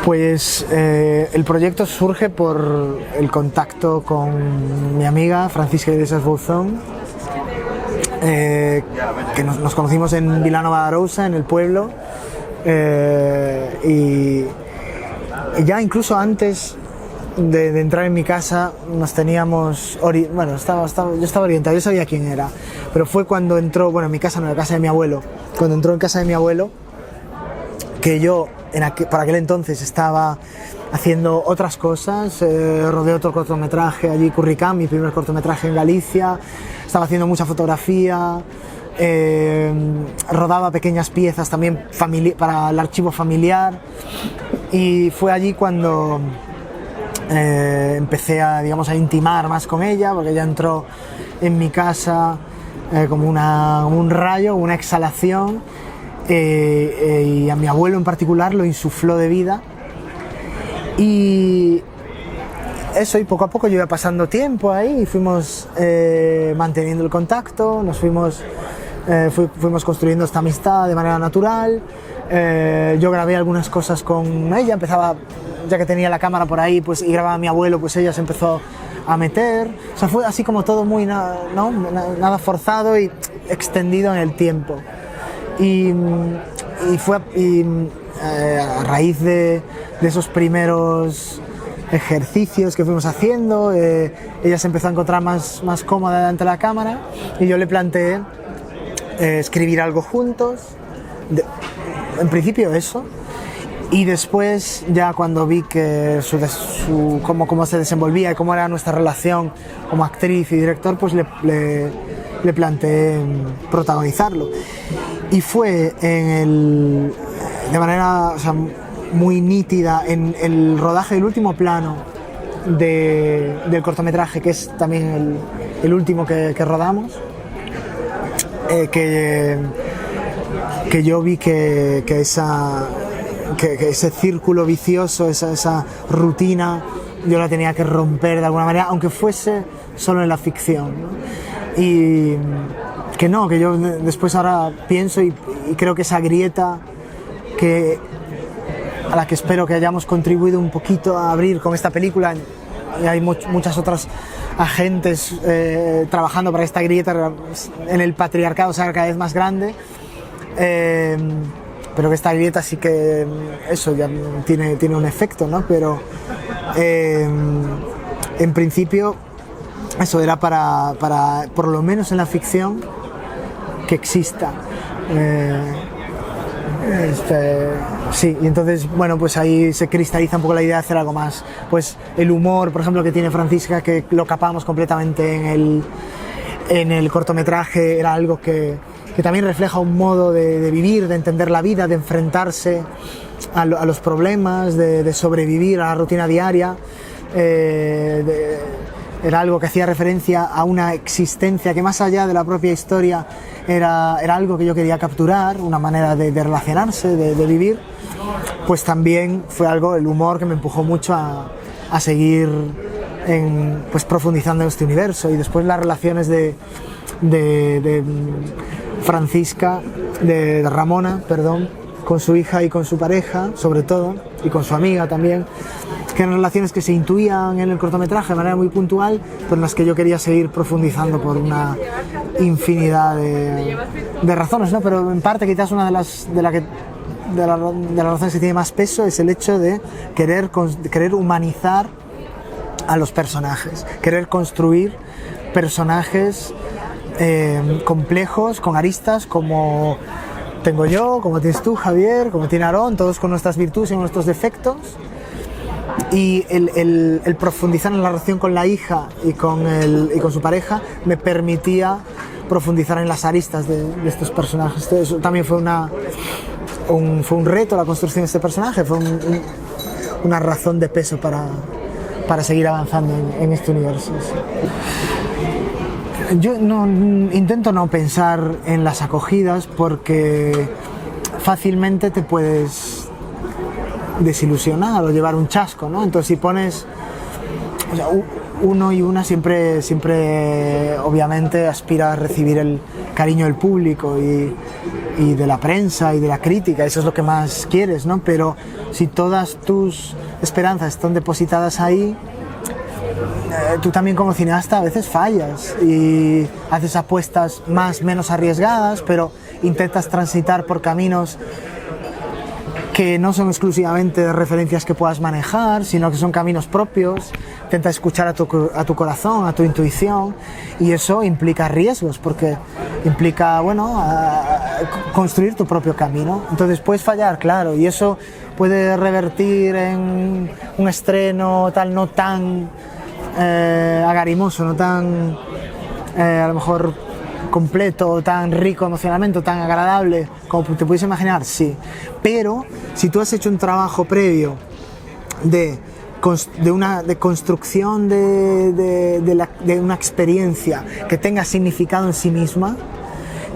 Pues el proyecto surge por el contacto con mi amiga Francisca Iglesias Bouzón, que nos conocimos en Vilanova de Arousa, en el pueblo, y ya incluso antes de entrar en mi casa nos teníamos, bueno, yo estaba orientado, yo sabía quién era, pero fue cuando entró, bueno, en mi casa no, en la casa de mi abuelo, cuando entró en casa de mi abuelo, que yo por aquel entonces estaba haciendo otras cosas, rodé otro cortometraje allí, Curricán, mi primer cortometraje en Galicia, estaba haciendo mucha fotografía, rodaba pequeñas piezas también para el archivo familiar, y fue allí cuando empecé a intimar más con ella, porque ella entró en mi casa como un rayo, una exhalación, y a mi abuelo en particular lo insufló de vida, y eso, y poco a poco yo iba pasando tiempo ahí y fuimos manteniendo el contacto, fuimos construyendo esta amistad de manera natural. Yo grabé algunas cosas con ella, empezaba, ya que tenía la cámara por ahí, pues, y grababa a mi abuelo, pues ella se empezó a meter, o sea, fue así como todo muy nada forzado y extendido en el tiempo. Y a raíz de esos primeros ejercicios que fuimos haciendo, ella se empezó a encontrar más cómoda delante de la cámara, y yo le planteé escribir algo juntos, en principio eso, y después ya cuando vi que cómo se desenvolvía y cómo era nuestra relación como actriz y director, pues le planteé protagonizarlo. Y fue de manera, o sea, muy nítida en el rodaje del último plano del cortometraje, que es también el último que rodamos, que yo vi que ese círculo vicioso, esa rutina, yo la tenía que romper de alguna manera, aunque fuese solo en la ficción, ¿no? Y que yo después ahora pienso y creo que esa grieta a la que espero que hayamos contribuido un poquito a abrir con esta película, y hay muchas otras agentes trabajando para esta grieta en el patriarcado sea cada vez más grande, pero que esta grieta sí que eso ya tiene un efecto, ¿no? Pero en principio eso era para por lo menos en la ficción, que exista. Sí, y entonces, bueno, pues ahí se cristaliza un poco la idea de hacer algo más. Pues el humor, por ejemplo, que tiene Francisca, que lo capamos completamente en el cortometraje, era algo que también refleja un modo de vivir, de entender la vida, de enfrentarse a los problemas, de sobrevivir a la rutina diaria. Era algo que hacía referencia a una existencia que, más allá de la propia historia, era algo que yo quería capturar, una manera de relacionarse, de vivir. Pues también fue el humor que me empujó mucho a seguir pues profundizando en este universo. Y después las relaciones de Francisca, de Ramona, perdón, con su hija y con su pareja, sobre todo, y con su amiga también, que eran relaciones que se intuían en el cortometraje de manera muy puntual, pero en las que yo quería seguir profundizando por una infinidad de razones, ¿no? Pero en parte quizás una de las razones que tiene más peso es el hecho de querer humanizar a los personajes, querer construir personajes complejos, con aristas, como tengo yo, como tienes tú, Javier, como tiene Aarón, todos con nuestras virtudes y nuestros defectos. Y el profundizar en la relación con la hija y con su pareja me permitía profundizar en las aristas de estos personajes. Entonces, eso también fue un reto, la construcción de este personaje, fue una razón de peso para seguir avanzando en este universo. Sí. Yo intento no pensar en las acogidas, porque fácilmente te puedes desilusionar o llevar un chasco, ¿no? Entonces, si pones, o sea, uno y una siempre obviamente aspira a recibir el cariño del público y de la prensa y de la crítica, eso es lo que más quieres, ¿no? Pero si todas tus esperanzas están depositadas ahí, tú también como cineasta a veces fallas y haces apuestas menos arriesgadas, pero intentas transitar por caminos que no son exclusivamente referencias que puedas manejar, sino que son caminos propios. Intentas escuchar a tu corazón, a tu intuición, y eso implica riesgos, porque implica, bueno, construir tu propio camino. Entonces puedes fallar, claro, y eso puede revertir en un estreno tal no tan agarimoso, no tan a lo mejor completo, tan rico emocionalmente, tan agradable como te puedes imaginar, sí. Pero si tú has hecho un trabajo previo de construcción de una experiencia que tenga significado en sí misma,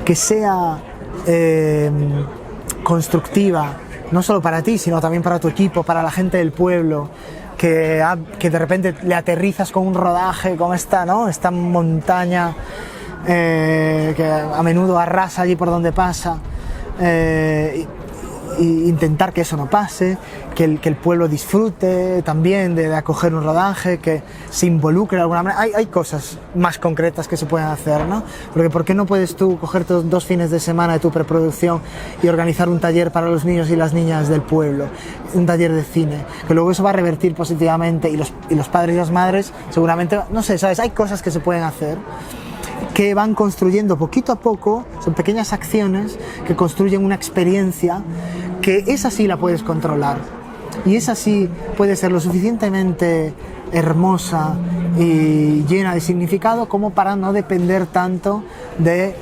que sea constructiva, no solo para ti, sino también para tu equipo, para la gente del pueblo, que de repente le aterrizas con un rodaje, con esta montaña que a menudo arrasa allí por donde pasa, e intentar que eso no pase, que el pueblo disfrute también de acoger un rodaje, que se involucre de alguna manera. Hay cosas más concretas que se pueden hacer, ¿no? Porque ¿por qué no puedes tú coger 2 fines de semana de tu preproducción y organizar un taller para los niños y las niñas del pueblo, un taller de cine, que luego eso va a revertir positivamente y los padres y las madres seguramente, no sé, ¿sabes? Hay cosas que se pueden hacer que van construyendo poquito a poco, son pequeñas acciones que construyen una experiencia que esa sí la puedes controlar y esa sí puede ser lo suficientemente hermosa y llena de significado como para no depender tanto de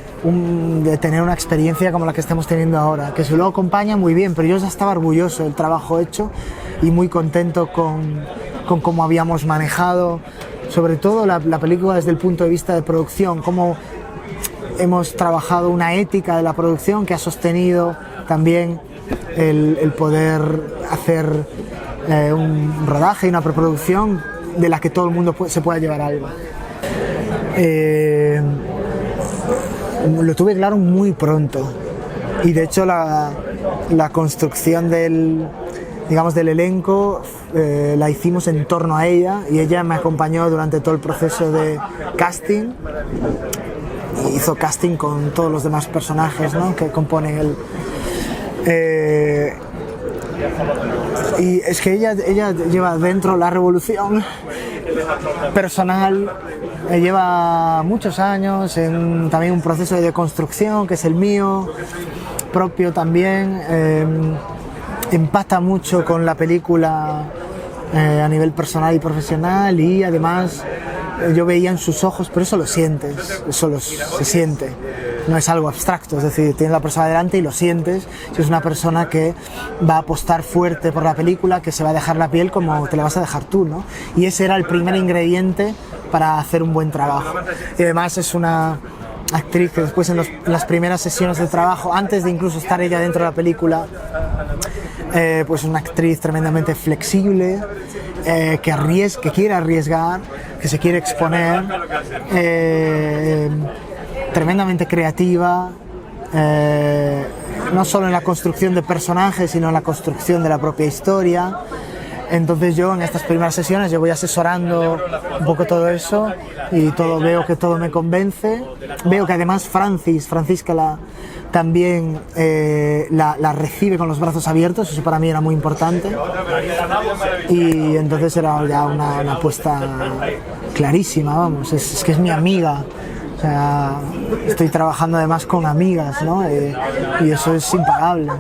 tener una experiencia como la que estamos teniendo ahora, que se lo acompaña muy bien, pero yo ya estaba orgulloso del trabajo hecho y muy contento con cómo habíamos manejado sobre todo la película desde el punto de vista de producción, cómo hemos trabajado una ética de la producción que ha sostenido también el poder hacer un rodaje y una preproducción de la que todo el mundo se pueda llevar algo. Lo tuve claro muy pronto y de hecho la construcción del elenco la hicimos en torno a ella y ella me acompañó durante todo el proceso de casting. Hizo casting con todos los demás personajes, ¿no?, que componen y es que ella lleva dentro la revolución personal, lleva muchos años en también un proceso de deconstrucción que es el mío propio también. Empata mucho con la película a nivel personal y profesional y además yo veía en sus ojos, pero eso lo sientes, se siente, no es algo abstracto, es decir, tienes la persona delante y lo sientes, si es una persona que va a apostar fuerte por la película, que se va a dejar la piel como te la vas a dejar tú, ¿no? Y ese era el primer ingrediente para hacer un buen trabajo. Y además es una actriz que después en las primeras sesiones de trabajo, antes de incluso estar ella dentro de la película, pues una actriz tremendamente flexible, que quiere arriesgar, que se quiere exponer, tremendamente creativa, no solo en la construcción de personajes, sino en la construcción de la propia historia. Entonces yo en estas primeras sesiones yo voy asesorando un poco todo eso y veo que todo me convence. Veo que además Francisca también la recibe con los brazos abiertos, eso para mí era muy importante. Y entonces era ya una apuesta clarísima, vamos, es que es mi amiga. O sea, estoy trabajando además con amigas, ¿no? Y eso es impagable.